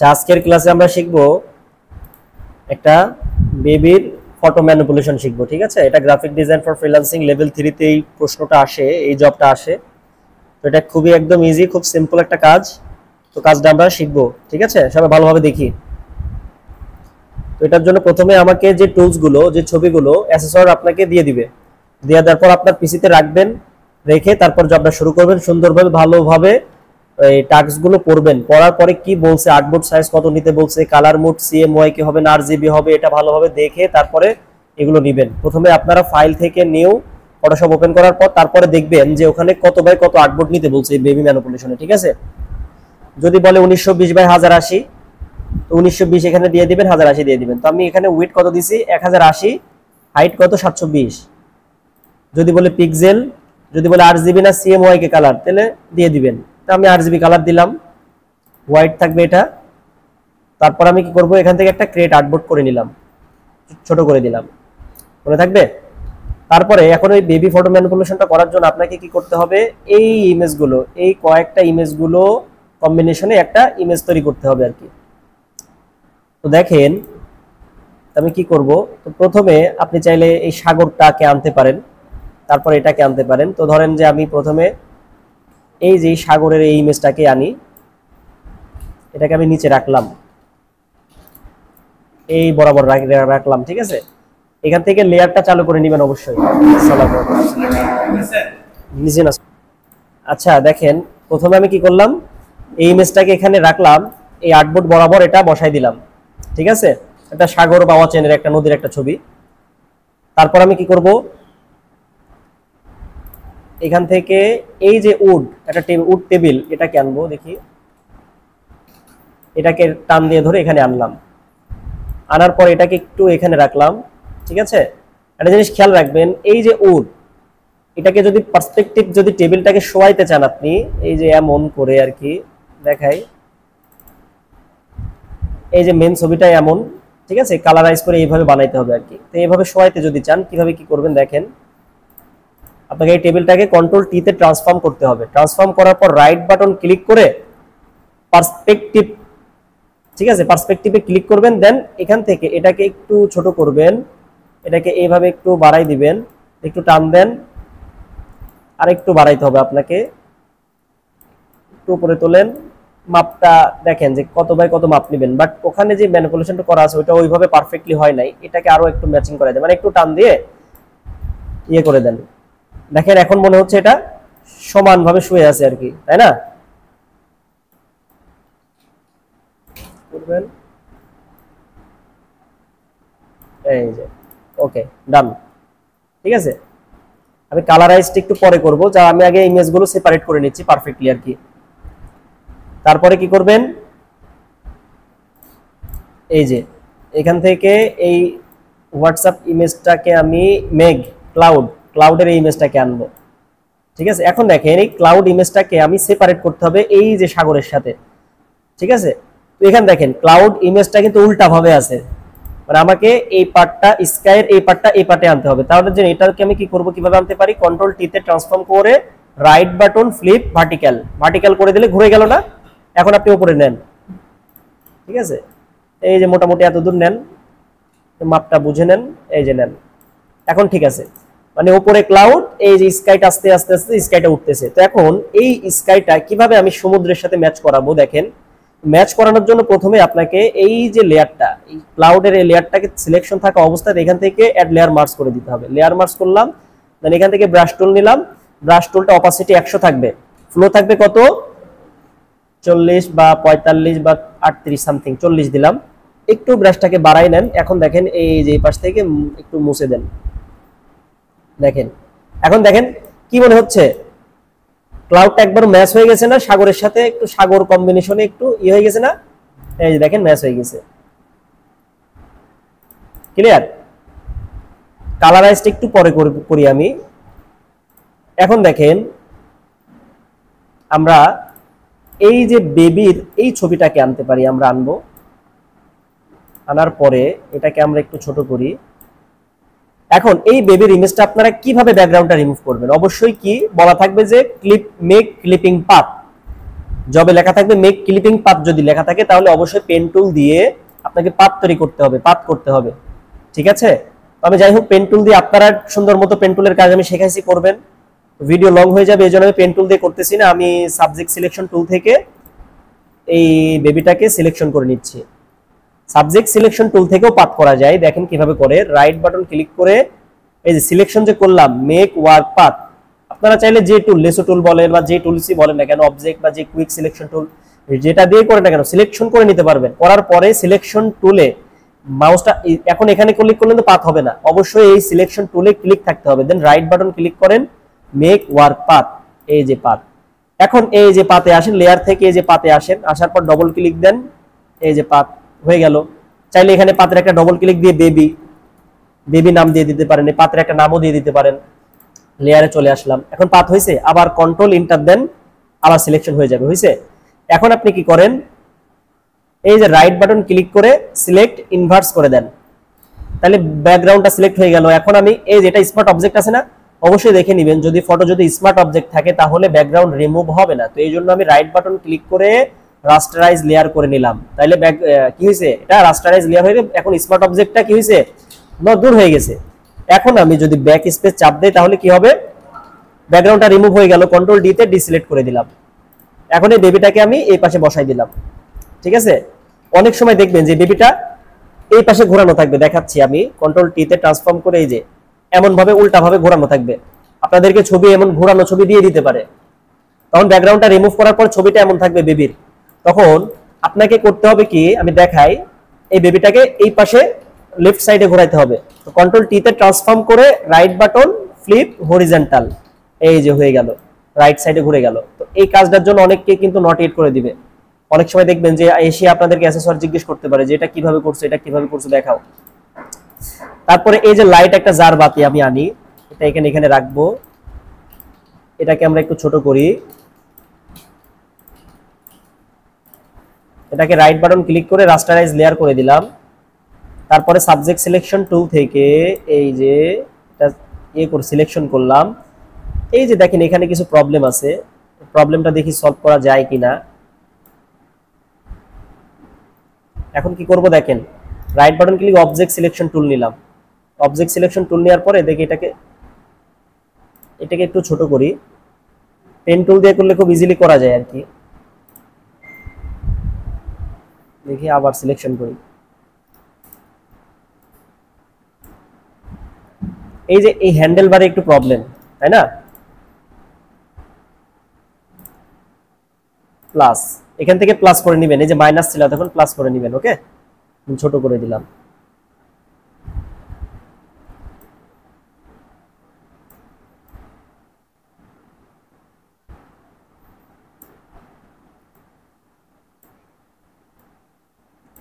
আজকের ক্লাসে আমরা শিখব একটা বেবির ফটো ম্যানিপুলেশন শিখব। ঠিক আছে, এটা graphic design for freelancing level 3 তে এই প্রশ্নটা আসে, এই জবটা আসে। তো এটা খুবই একদম ইজি, খুব সিম্পল একটা কাজ। তো কাজটা আমরা শিখব। ঠিক আছে, সবাই ভালোভাবে দেখি। তো এটার জন্য প্রথমে আমাকে যে টুলস গুলো, যে ছবিগুলো অ্যাসেসর আপনাকে দিয়ে দিবে, দিয়ে দেওয়ার পর আপনার পিসিতে রাখবেন, রেখে তারপর জবটা শুরু করবেন সুন্দরভাবে, ভালোভাবে এই টাস্ক গুলো পড়বেন। পড়ার পরে কি বলছে, আর্টবোর্ড সাইজ কত নিতে বলছে, কালার মোড সিএমওয়াই কি হবে না আরজিবি হবে, এটা ভালোভাবে দেখে তারপরে এগুলো নেবেন। প্রথমে আপনারা ফাইল থেকে নিউ ফটোশপ ওপেন করার পর তারপরে দেখবেন যে ওখানে কত বাই কত আর্টবোর্ড নিতে বলছে এই বেবি ম্যানিপুলেশনে। ঠিক আছে, যদি বলে 1920 বাই 1080, তো 1920 এখানে দিয়ে দিবেন, 1080 দিয়ে দিবেন। তো আমি এখানে উইডথ কত দিছি, 1080, হাইট কত 720। যদি বলে পিক্সেল, যদি বলে আরজিবি না সিএমওয়াই কে কালার, তাহলে দিয়ে দিবেন। তো আমি আরজিবি কালার দিলাম, হোয়াইট থাকবে এটা। তারপর আমি কি করব, এখান থেকে একটা ক্রিয়েট আর্টবোর্ড করে নিলাম, ছোট করে দিলাম, মনে থাকবে। তারপরে এখন ওই বেবি ফটো ম্যানিপুলেশনটা করার জন্য আপনাকে কি করতে হবে, এই ইমেজগুলো, এই কয়েকটা ইমেজগুলো কম্বিনেশনে একটা ইমেজ তৈরি করতে হবে আর কি। তো দেখেন আমি কি করব। তো প্রথমে আপনি চাইলে এই সাগরটাকে আনতে পারেন, তারপর এটাকে আনতে পারেন। তো ধরেন যে আমি প্রথমে এই যে সাগরের এই ইমেজটাকে আনি, এটাকে আমি নিচে রাখলাম, এই বরাবর রাখলাম। ঠিক আছে, এখান থেকে লেয়ারটা চালু করে নেবেন অবশ্যই। নিচে না। আচ্ছা দেখেন, প্রথমে আমি কি করলাম, এই ইমেজটাকে এখানে রাখলাম, এই আর্টবোর্ড বরাবর এটা বসাই দিলাম। ঠিক আছে, এটা সাগর বা অচেনের একটা নদীর একটা ছবি। তারপর আমি কি করব, এখান থেকে এই যে উড, একটা উড টেবিল, এটাকে আনবো। দেখি, এটাকে টান দিয়ে ধরে এখানে আনলাম, আনার পর এটাকে একটু এখানে রাখলাম। ঠিক আছে, একটা জিনিস খেয়াল রাখবেন, এই যে উড, এটাকে যদি পার্সপেক্টিভ, যদি টেবিলটাকে শোয়াইতে চান আপনি, এই যে এমন করে আর কি দেখাই, এই যে মেন ছবিটা এমন, ঠিক আছে, কালারাইজ করে এইভাবে বানাইতে হবে আর কি। তো এইভাবে শোয়াইতে যদি চান, কিভাবে কি করবেন দেখেন, আপনাকে এই টেবিলটাকে কন্ট্রোল টি তে ট্রান্সফর্ম করতে হবে। ট্রান্সফর্ম করার পর রাইট বাটন ক্লিক করে পার্সপেক্টিভ, ঠিক আছে, পার্সপেক্টিভে ক্লিক করবেন। দেন এখান থেকে এটাকে একটু ছোট করবেন, এটাকে এইভাবে একটু বাড়াই দিবেন, একটু টান দেন, আর একটু বাড়াইতে হবে আপনাকে, একটু উপরে তোলেন। মাপটা দেখেন যে কত বাই কত মাপ নেবেন, বাট ওখানে যে ম্যানিপুলেশনটা করা আছে ওইটা ওইভাবে পারফেক্টলি হয় নাই, এটাকে আরো একটু ম্যাচিং করা যায়, মানে একটু টান দিয়ে ইয়ে করে দেন। দেখেন এখন মনে হচ্ছে এটা সমানভাবে শুয়ে আছে আর কি, তাই না? করবেন এই যে, ওকে ডান। ঠিক আছে, আমি কালারাইজটা একটু পরে করব, যা আমি আগে ইমেজগুলো সেপারেট করে নিচ্ছি পারফেক্টলি আর কি। তারপরে কি করবেন, এই যে এখান থেকে এই হোয়াটসঅ্যাপ ইমেজটাকে আমি মেঘ, ক্লাউডের এই ইমেজটাকে আনবো। ঠিক আছে, এখন দেখেন এই ক্লাউড ইমেজটাকে আমি সেপারেট করতে হবে এই যে সাগরের সাথে। ঠিক আছে, তো এখানে দেখেন ক্লাউড ইমেজটা কিন্তু উল্টা ভাবে আছে, মানে আমাকে এই পার্টটা স্কাইয়ের এই পার্টটা এই পার্টে আনতে হবে। তাহলে যে এটাকে আমি কি করব, কিভাবে আনতে পারি, কন্ট্রোল টি তে ট্রান্সফর্ম করে রাইট বাটন ফ্লিপ ভার্টিক্যাল করে দিলে ঘুরে গেল না। এখন আপনি উপরে নেন, ঠিক আছে, এই যে মোটামুটি এত দূর নেন, মাপটা বুঝে নেন, এই যে নেন। এখন ঠিক আছে, মানে উপরে ক্লাউড, এই যে স্কাইটা আস্তে আস্তে আস্তে স্কাইটা উঠতেছে। তো এখন এই স্কাইটা কিভাবে আমি সমুদ্রের সাথে ম্যাচ করাবো দেখেন। ম্যাচ করানোর জন্য প্রথমে আপনাকে এই যে লেয়ারটা, এই ক্লাউডের এই লেয়ারটাকে সিলেকশন থাকা অবস্থায় এখান থেকে অ্যাড লেয়ার মার্জ করে দিতে হবে। লেয়ার মার্জ করলাম, দেন এখান থেকে ব্রাশ টুল নিলাম, ব্রাশ টুলটা অপাসিটি 100 থাকবে, ফ্লো থাকবে কত 40 বা 45 বা 38 সামথিং, 40 দিলাম। একটু ব্রাশটাকে বাড়াই নেন। এখন দেখেন এই যে পাশ থেকে একটু মুছে দেন, দেখেন এখন দেখেন কি মনে হচ্ছে, ক্লাউডটা একবার ম্যাচ হয়ে গেছে না সাগরের সাথে, একটু সাগর কম্বিনেশনে একটু ইয়ে হয়ে গেছে না, এই যে দেখেন ম্যাচ হয়ে গেছে। ক্লিয়ার? কালারাইজটা একটু পরে করি আমি। এখন দেখেন আমরা এই যে বেবির এই ছবিটাকে আনতে পারি, আমরা আনবো, আনার পরে এটাকে আমরা একটু ছোট করি। এখন এই বেবির ইমেজটা আপনারা কিভাবে ব্যাকগ্রাউন্ডটা রিমুভ করবেন, অবশ্যই কি বলা থাকবে যে মেক ক্লিপিং পাথ। জবে লেখা থাকবে মেক ক্লিপিং পাথ, যদি লেখা থাকে তাহলে অবশ্যই পেন টুল দিয়ে আপনাকে পাথ তৈরি করতে হবে, পাথ করতে হবে, ঠিক আছে। তবে যাই হোক পেন টুল দিয়ে আপনারা সুন্দর মতো পেন টুলের কাজ আমি শেখাইছি, করবেন। ভিডিও লং হয়ে যাবে, এই জন্য আমি পেন টুল দিয়ে করতেছি না, আমি সাবজেক্ট সিলেকশন টুল থেকে এই বেবিটাকে সিলেকশন করে নিচ্ছি। সাবজেক্ট সিলেকশন টুল থেকেও পাথ করা যায়, দেখেন কিভাবে করে। রাইট বাটন ক্লিক করে এই যে সিলেকশন যে করলাম মেক ওয়ার্ক পাথ, আপনারা চাইলে যে টুল, লেসো টুল বলেন বা যে টুলসই বলেন না কেন, অবজেক্ট বা যে কুইক সিলেকশন টুল যেটা দিয়ে করেন না কেন, সিলেকশন করে নিতে পারবেন। করার পরে সিলেকশন টুলে মাউসটা এখন এখানে ক্লিক করলে তো পাথ হবে না, অবশ্যই এই সিলেকশন টুলে ক্লিক থাকতে হবে। দেন রাইট বাটন ক্লিক করেন মেক ওয়ার্ক পাথ, এই যে পাথ। এখন এই যে পাতে আসেন, লেয়ার থেকে এই যে পাতে আসেন, আসার পর ডবল ক্লিক দেন, এই যে পাথ হয়ে গেল। চাইলে এখানে পাতের একটা ডবল ক্লিক দিয়ে বেবি নাম দিয়ে দিতে পারেন, এই পাতের একটা নামও দিয়ে দিতে পারেন। লেয়ারে চলে আসলাম, এখন পাথ হয়েছে, আবার কন্ট্রোল ইন্টার দেন, আবার সিলেকশন হয়ে যাবে, হয়েছে। এখন আপনি কি করেন, এই যে রাইট বাটন ক্লিক করে সিলেক্ট ইনভার্স করে দেন, তাহলে ব্যাকগ্রাউন্ডটা সিলেক্ট হয়ে গেল। এখন আমি এই যেটা স্মার্ট অবজেক্ট আছে না, অবশ্যই দেখে নেবেন যদি ফটো যদি স্মার্ট অবজেক্ট থাকে তাহলে ব্যাকগ্রাউন্ড রিমুভ হবে না। তো এই জন্য আমি রাইট বাটন ক্লিক করে রাস্টারাইজ লেয়ার করে নিলাম, তাহলে কি হয়েছে, এটা রাস্টারাইজ লেয়ার হয়ে গেছে। এখন স্মার্ট অবজেক্টটা কি হয়েছে, দূর হয়ে গেছে। এখন আমি যদি ব্যাক স্পেস চাপ দেই তাহলে কি হবে, ব্যাকগ্রাউন্ডটা রিমুভ হয়ে গেল। কন্ট্রোল ডি তে ডিসিলেক্ট করে দিলাম। এখন এই বেবিটাকে আমি এই পাশে বসাই দিলাম, ঠিক আছে। অনেক সময় দেখবেন যে বেবিটা এই পাশে ঘোরানো থাকবে, দেখাচ্ছি আমি। কন্ট্রোল টি তে ট্রান্সফর্ম করে এই যে এমন ভাবে উল্টা ভাবে ঘোরানো থাকবে, আপনাদেরকে ছবি এমন ঘোরানো ছবি দিয়ে দিতে পারে। তখন ব্যাকগ্রাউন্ডটা রিমুভ করার পর ছবিটা এমন থাকবে বেবির। তখন আপনাকে করতে হবে কি, আমি দেখাই, এই বেবিটাকে এই পাশে লেফট সাইডে ঘোরাইতে হবে। তো কন্ট্রোল টি তে ট্রান্সফর্ম করে রাইট বাটন ফ্লিপ হরিজন্টাল, এই যে হয়ে গেল, রাইট সাইডে ঘুরে গেল। তো এই কাজটার জন্য অনেককে কিন্তু নট এড করে দিবে। অনেক সময় দেখবেন যে এসে আপনাদেরকে অ্যাসেসর জিজ্ঞেস করতে পারে যে এটা কিভাবে করছো, এটা কিভাবে করছো দেখাও। তারপরে এই যে লাইট একটা জার বাতি আমি আনি, এটা এখানে রাখবো, এটাকে আমরা একটু ছোট করি। এটাকে রাইট বাটন ক্লিক করে রাস্টারাইজ লেয়ার করে দিলাম। তারপরে সাবজেক্ট সিলেকশন টুল থেকে এই যে এটা করে সিলেকশন করলাম। এই যে দেখেন এখানে কিছু প্রবলেম আছে, প্রবলেমটা দেখি সলভ করা যায় কিনা। এখন কি করব দেখেন, right button click object selection tool নিলাম। অবজেক্ট সিলেকশন টুল নেওয়ার পরে দেখি এটাকে একটু ছোট করি। পেন টুল দিয়ে করলে খুব ইজিলি করা যায় আর কি। দেখি আবার সিলেকশন করি, এই যে এই হ্যান্ডেল বারে একটু প্রবলেম, তাই না। প্লাস এখান থেকে প্লাস করে নেবেন, এই যে মাইনাস ছিল তখন প্লাস করে নেবেন, ওকে। ছোট করে দিলাম।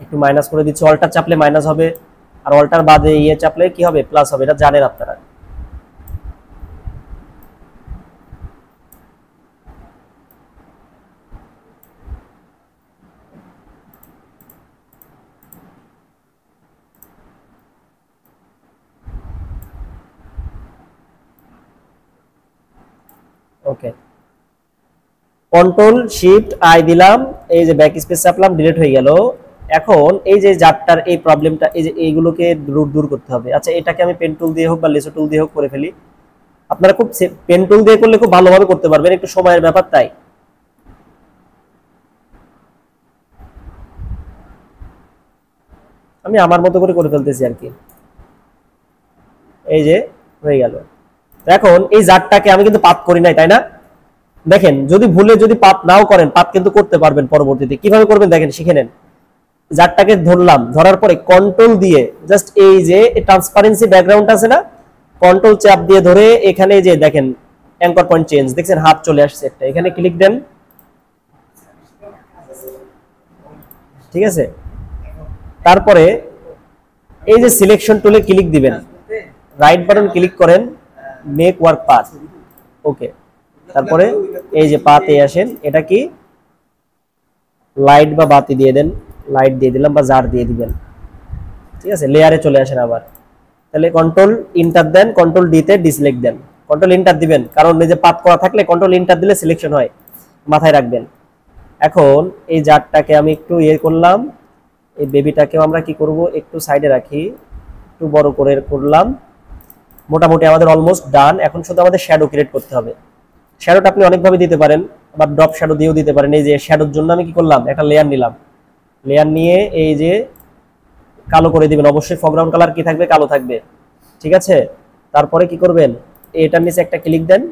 একটু মাইনাস করে দিচ্ছি, অল্টার চাপলে মাইনাস হবে, আর অল্টার বাদে চাপলে কি হবে, প্লাস হবে, এটা জানেন আপনারা। ওকে, কন্ট্রোল শিফট আই দিলাম, এই যে ব্যাক স্পেস চাপলাম, ডিলিট হয়ে গেল। এখন এই যে জারটার এই প্রবলেমটা, এই যে এইগুলোকে দূর করতে হবে। আচ্ছা, এটাকে আমি পেন টুল দিয়ে হোক বা লেসো টুল দিয়ে হোক করে ফেলি। আপনারা খুব পেন টুল দিয়ে করলে খুব ভালোভাবে করতে পারবেন, একটু সময়ের ব্যাপার তাই। আমি আমার মতো করে ফেলতেছি আর কি। এই যে হয়ে গেল। এখন এই জারটাকে আমি কিন্তু পাত করি নাই, তাই না। দেখেন যদি ভুলে যদি পাত নাও করেন, পাত কিন্তু করতে পারবেন পরবর্তীতে। কিভাবে করবেন দেখেন, শিখে নেন। জারটাকে ধরলাম, ধরার পরে কন্ট্রোল দিয়ে জাস্ট এই যে ট্রান্সপারেন্সি ব্যাকগ্রাউন্ড আছে না, কন্ট্রোল চাপ দিয়ে ধরে এখানে যে দেখেন অ্যাঙ্কর পয়েন্ট চেঞ্জ, দেখছেন হাত চলে আসছে একটা, এখানে ক্লিক দেন, ঠিক আছে। তারপরে এই যে সিলেকশন টুলে ক্লিক দিবেন, রাইট বাটন ক্লিক করেন, মেক ওয়ার্ক পাথ, ওকে। তারপরে এই যে পাতে আসেন, এটা কি লাইট বা বাতি দিয়ে দেন, লাইট দিয়ে দিলাম বা জার দিয়ে দিবেন, ঠিক আছে। লেয়ারে চলে আসেন আবার, তাহলে কন্ট্রোল ইন্টার দেন, কন্ট্রোল ডি তে ডিসলেক্ট দেন, কন্ট্রোল ইন্টার দিবেন, কারণ এই যে পাত করা থাকলে কন্ট্রোল ইন্টার দিলে সিলেকশন হয়, মাথায় রাখবেন। এখন এই জারটাকে আমি একটু ইয়ে করলাম, এই বেবিটাকেও আমরা কি করব একটু সাইডে রাখি, একটু বড় করে করলাম। মোটামুটি আমাদের অলমোস্ট ডান। এখন শুধু আমাদের শ্যাডো ক্রিয়েট করতে হবে। শ্যাডোটা আপনি অনেকভাবে দিতে পারেন, আবার ড্রপ শ্যাডো দিয়েও দিতে পারেন। এই যে শ্যাডোর জন্য আমি কি করলাম, একটা লেয়ার নিলাম, লেয়ার নিয়ে এই যে কালো করে দিবেন। অবশ্যই ফরগ্রাউন্ড কালার কি থাকবে, কালো থাকবে, ঠিক আছে। তারপরে কি করবেন, এটার নিচে একটা ক্লিক দেন।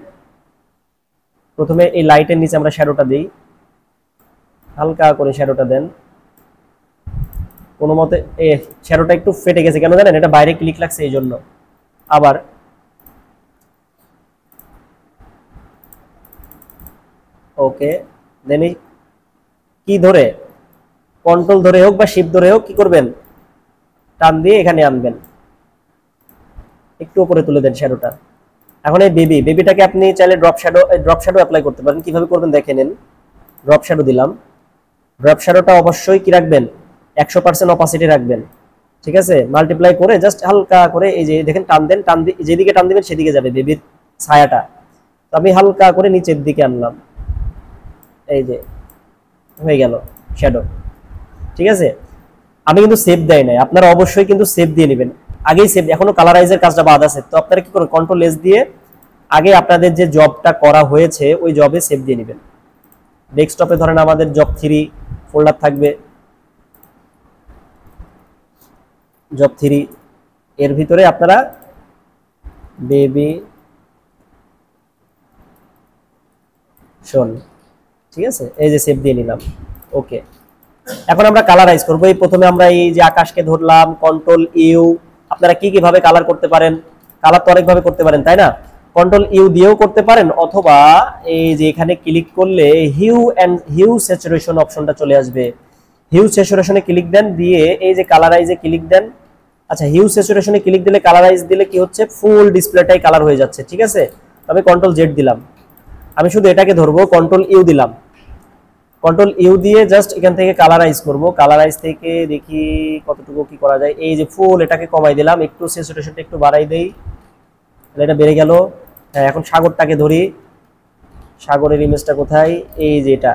প্রথমে এই লাইটের নিচে আমরা শ্যাডোটা দিই, হালকা করে শ্যাডোটা দেন। কোনো মতে শ্যাডোটা একটু ফেটে গেছে, কেন জানেন, এটা বাইরে ক্লিক লাগছে এই জন্য। আবার ওকে, দেন কি ধরে, কন্ট্রোল ধরে হোক বা শিফট ধরে হোক কি করবেন, টান দিয়ে এখানে আনবেন, একটু উপরে তুলে দেন শ্যাডোটা। এখন এই বেবিটাকে আপনি চাইলে ড্রপ শ্যাডো অ্যাপ্লাই করতে পারেন। কিভাবে করবেন দেখে নেন। ড্রপ শ্যাডো দিলাম, ড্রপ শ্যাডোটা অবশ্যই কি রাখবেন, 100% অপাসিটি রাখবেন, ঠিক আছে। মাল্টিপ্লাই করে জাস্ট হালকা করে এই যে দেখেন টান দেন, টান দিয়ে যেদিকে টান দিবেন সেদিকে যাবে বেবির ছায়াটা। তো আমি হালকা করে নিচের দিকে আনলাম, এই যে হয়ে গেল শ্যাডো, ঠিক আছে। আমি কিন্তু সেভ দেয় নাই, আপনারা অবশ্যই কিন্তু সেভ দিয়ে নেবেন। আগেই সেভ, এখনো কালারাইজের কাজটা বাদ আছে। তো আপনারা কি করবেন, কন্ট্রোল এস দিয়ে আগে আপনাদের যে জবটা করা হয়েছে ওই জবে সেভ দিয়ে নেবেন। ডেস্কটপে ধরেন আমাদের জব 3 ফোল্ডার থাকবে, জব 3 এর ভিতরে আপনারা বেবি শোন, ঠিক আছে, এই যে সেভ দিয়ে নিলাম। ওকে, এখন আমরা কালারাইজ করবো। এই প্রথমে আমরা এই যে আকাশকে ধরলাম, কন্ট্রোল ইউ। আপনারা কি কিভাবে কালার করতে পারেন, কালার তো অনেকভাবে করতে পারেন তাই না। কন্ট্রোল ইউ দিয়েও করতে পারেন, অথবা এই যে এখানে ক্লিক করলে হিউ স্যাচুরেশন অপশনটা চলে আসবে। হিউ স্যাচুরেশনে ক্লিক দেন, দিয়ে এই যে কালারাইজে ক্লিক দেন। আচ্ছা, হিউ স্যাচুরেশনে ক্লিক দিলে, কালারাইজ দিলে কি হচ্ছে, ফুল ডিসপ্লেটাই কালার হয়ে যাচ্ছে, ঠিক আছে। আমি কন্ট্রোল জেড দিলাম, আমি শুধু এটাকে ধরবো, কন্ট্রোল ইউ দিলাম। কন্ট্রোল ইউ দিয়ে জাস্ট এখান থেকে কালারাইজ করব। কালারাইজ থেকে দেখি কতটুকু কি করা যায়। এই যে ফুল এটাকে কমাই দিলাম, একটু স্যাচুরেশনটা একটু বাড়াই দেই, এটা বেড়ে গেল। হ্যাঁ, এখন সাগরটাকে ধরি, সাগরের ইমেজটা কোথায়, এই যে এটা।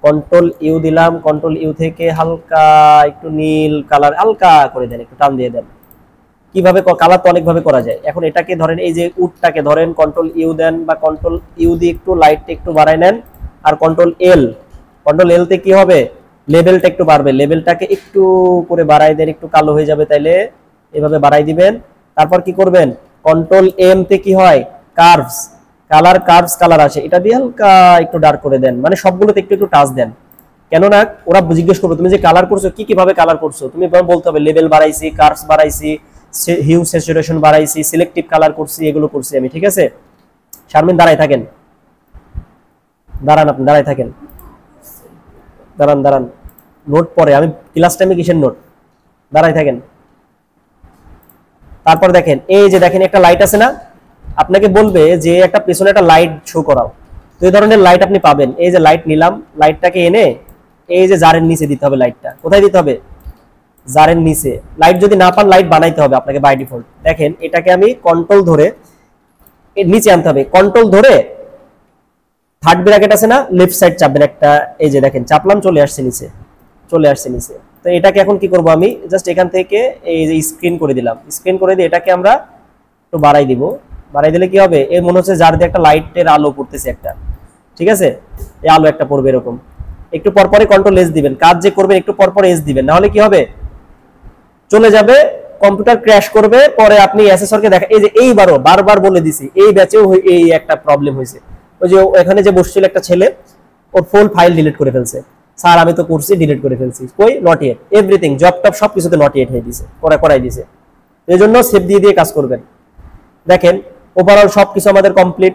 কন্ট্রোল ইউ দিলাম, কন্ট্রোল ইউ থেকে হালকা একটু নীল কালার হালকা করে দেন, একটু টান দিয়ে দেন। কিভাবে কালার তো অনেকভাবে করা যায়। এখন এটাকে ধরেন, এই যে উডটাকে ধরেন, কন্ট্রোল ইউ দেন, বা কন্ট্রোল ইউ দিয়ে একটু লাইটটা একটু বাড়াই নেন। আর কন্ট্রোল এল তে কি হবে, লেভেলটা একটু বাড়বে, লেভেলটাকে একটু করে বাড়াই দেন, একটু কালো হয়ে যাবে, তাইলে এভাবে বাড়াই দিবেন। তারপর কি করবেন, কন্ট্রোল এম তে কি হয়, কার্ভস কালার আসে, এটা দিয়ে হালকা একটু ডার্ক করে দেন, মানে সবগুলোতে একটু একটু টাচ দেন। কেননা ওরা জিজ্ঞেস করবে তুমি যে কালার করছো কি কিভাবে কালার করছো, তুমি বলতে হবে লেভেল বাড়াইছি, কার্ভস বাড়াইছি, হিউ স্যাচুরেশন বাড়াইছি, সিলেক্টিভ কালার করছি, এগুলো করছি আমি, ঠিক আছে। শারমিন দাঁড়াই থাকেন, দাঁড়ান, আপনি দাঁড়াই থাকেন, দাঁড়ান নোট পরে, আমি ক্লাস টাইমে কিসের নোট, দাঁড়াই থাকেন। তারপর দেখেন, এই যে দেখেন একটা লাইট আছে না, আপনাকে বলবে যে একটা পেছনে একটা লাইট শো করাও। তো এই ধরনের লাইট আপনি পাবেন। এই যে লাইট নিলাম, লাইটটাকে এনে এই যে জারের নিচে দিতে হবে। লাইটটা কোথায় দিতে হবে, জারের নিচে। লাইট যদি না পান, লাইট বানাইতে হবে আপনাকে বাই ডিফল্ট। দেখেন এটাকে আমি কন্ট্রোল ধরে নিচে আনতে হবে, কন্ট্রোল ধরে থার্ড ব্র্যাকেট আছে না, লেফট সাইড চাপবেন একটা, এই যে দেখেন চাপলাম, চলে আসছে নিচে, চলে আসছে নিচে। তো এটাকে এখন কি করব, আমি জাস্ট এখান থেকে এই যে স্ক্রিন করে দিলাম, স্ক্রিন করে দিয়ে এটাকে আমরা একটু বাড়াই দিব। বাড়াই দিলে কি হবে, এর মনে হচ্ছে যার দিয়ে একটা লাইটের আলো পড়তেছে একটা, ঠিক আছে, এই আলো একটা পড়বে এরকম। একটু পরপরই কন্ট্রোল এস দিবেন, কাজ যে করবেন একটু পরপর এস দিবেন, না হলে কি হবে, চলে যাবে, কম্পিউটার ক্র্যাশ করবে। পরে আপনি অ্যাসেসরকে দেখা, এই যে এইবারও বারবার বলে দিছি, এই ব্যাচেও এই একটা প্রবলেম হয়েছে। ওই যে এখানে যে বসছিল একটা ছেলে, ওর ফুল ফাইল ডিলিট করে ফেলছে, স্যার আমি তো করছি ডিলিট করে ফেলছি, কই not yet, everything job top সবকিছুতে নট ইয়েট হয়ে দিছে, করাই দিছে। এই জন্য সেভ দিয়ে দিয়ে কাজ করবেন। দেখেন ওভারঅল সবকিছু আমাদের কমপ্লিট।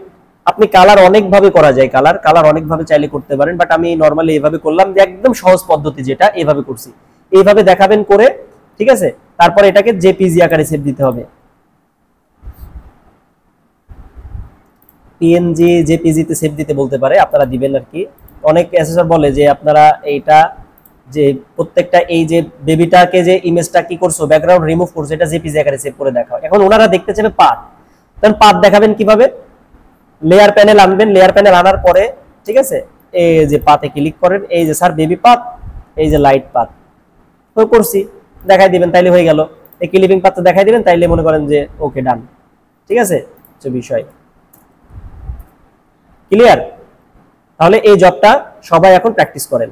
আপনি কালার অনেকভাবে করা যায়, কালার অনেকভাবে চাইলে করতে পারেন, বাট আমি নর্মালি এইভাবে করলাম, যে একদম সহজ পদ্ধতি যেটা এইভাবে করছি, এইভাবে দেখাবেন করে, ঠিক আছে। তারপর এটাকে জেপিজি আকারে সেভ দিতে হবে, পিএনজি জেপিজি তে সেভ দিতে বলতে পারে, আপনারা দিবেন আর কি। অনেক অ্যাসেসর বলে যে আপনারা এইটা যে প্রত্যেকটা এই যে বেবিটাকে যে ইমেজটা কি করছো, ব্যাকগ্রাউন্ড রিমুভ করছো, এটা জেপিজি আকারে সেভ করে দেখাও। এখন ওনারা দেখতে চাইবে পাথ, তখন পাথ দেখাবেন কিভাবে, লেয়ার প্যানেল আনবেন, লেয়ার প্যানেল আনার পরে, ঠিক আছে, এই যে পাতে ক্লিক করেন, এই যে স্যার বেবি পাত, এই যে লাইট পাত তো করছি, দেখাই দিবেন তাইলে হয়ে গেল। এই ক্লিপিং পাতটা দেখাই দিবেন তাইলে মনে করেন যে ওকে ডান। ঠিক আছে, যে বিষয় ক্লিয়ার। তাহলে এই জবটা সবাই এখন প্র্যাকটিস করেন।